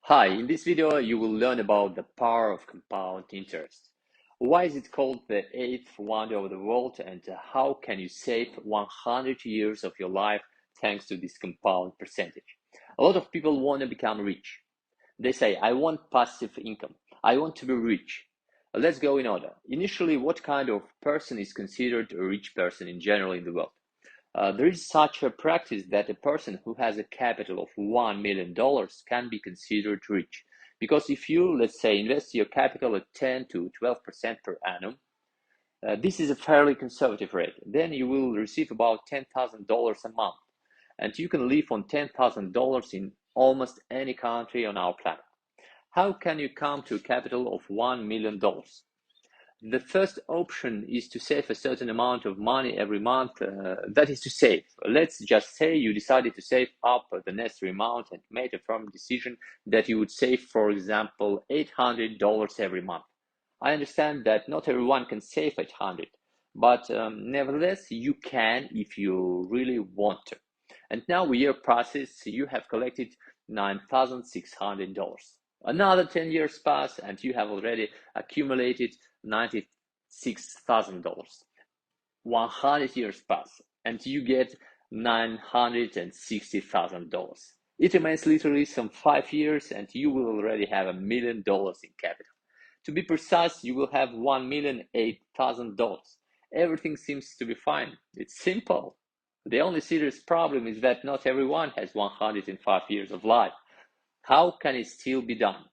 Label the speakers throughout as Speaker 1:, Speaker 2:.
Speaker 1: Hi, in this video you will learn about the power of compound interest. Why is it called the eighth wonder of the world, and how can you save 100 years of your life thanks to this compound percentage? A lot of people want to become rich. They say, I want passive income. I want to be rich. Let's go in order. Initially, what kind of person is considered a rich person in general in the world? There is such a practice that a person who has a capital of $1 million can be considered rich. Because if you, let's say, invest your capital at 10 to 12% per annum, this is a fairly conservative rate. Then you will receive about $10,000 a month. And you can live on $10,000 in almost any country on our planet. How can you come to a capital of $1 million? The first option is to save a certain amount of money every month. That is to save. Let's just say you decided to save up the necessary amount and made a firm decision that you would save, for example, $800 every month. I understand that not everyone can save 800, but nevertheless, you can if you really want to. And now, with your process, you have collected $9,600. Another 10 years pass, and you have already accumulated $96,000. 100 years pass, and you get $960,000. It remains literally some 5 years, and you will already have $1 million in capital. To be precise, you will have $1,008,000. Everything seems to be fine. It's simple. The only serious problem is that not everyone has 105 years of life. How can it still be done?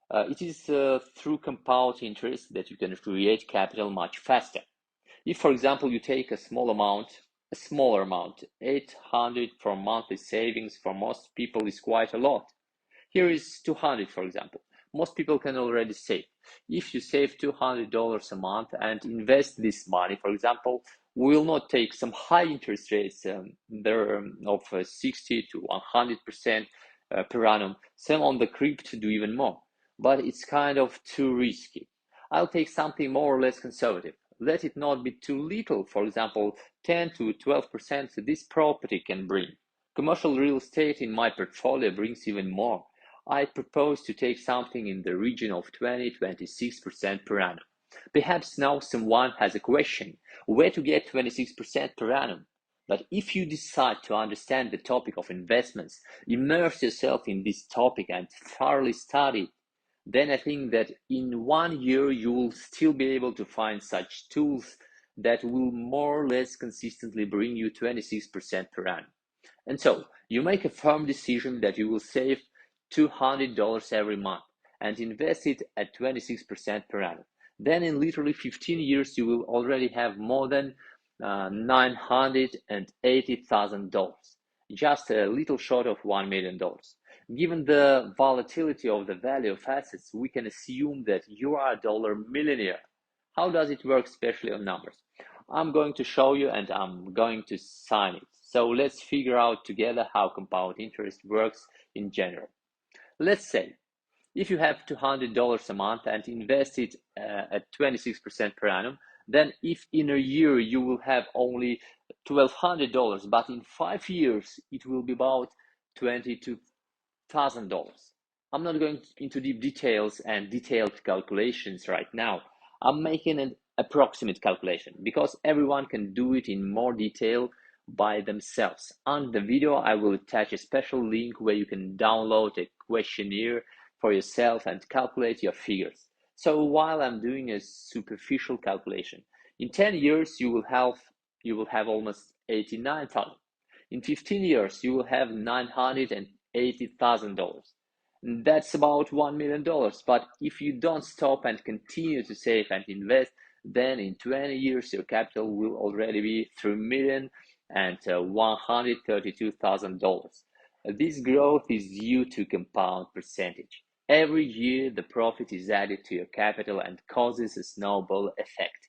Speaker 1: It is through compound interest that you can create capital much faster. If, for example, you take a smaller amount, 800 for monthly savings for most people is quite a lot. Here is 200, for example. Most people can already save. If you save $200 a month and invest this money, for example, we will not take some high interest rates there of 60 to 100% per annum. Some on the crypto do even more, but it's kind of too risky. I'll take something more or less conservative. Let it not be too little, for example, 10 to 12% this property can bring. Commercial real estate in my portfolio brings even more. I propose to take something in the region of 20-26% per annum. Perhaps now someone has a question, where to get 26% per annum? But if you decide to understand the topic of investments, immerse yourself in this topic and thoroughly study it, then I think that in 1 year you will still be able to find such tools that will more or less consistently bring you 26% per annum. And so you make a firm decision that you will save $200 every month and invest it at 26% per annum. Then in literally 15 years, you will already have more than $980,000, just a little short of $1 million. Given the volatility of the value of assets, we can assume that you are a dollar millionaire. How does it work, especially on numbers? I'm going to show you and I'm going to sign it. So let's figure out together how compound interest works in general. Let's say if you have $200 a month and invest it at 26% per annum, then if in a year you will have only $1,200, but in 5 years it will be about $22,000. I'm not going into deep details and detailed calculations right now. I'm making an approximate calculation because everyone can do it in more detail by themselves. On the video, I will attach a special link where you can download a questionnaire for yourself and calculate your figures. So while I'm doing a superficial calculation, in 10 years you will have almost 89,000. In 15 years you will have $980,000. That's about $1 million. But if you don't stop and continue to save and invest, then in 20 years your capital will already be $3,132,000. This growth is due to compound percentage. Every year the profit is added to your capital and causes a snowball effect.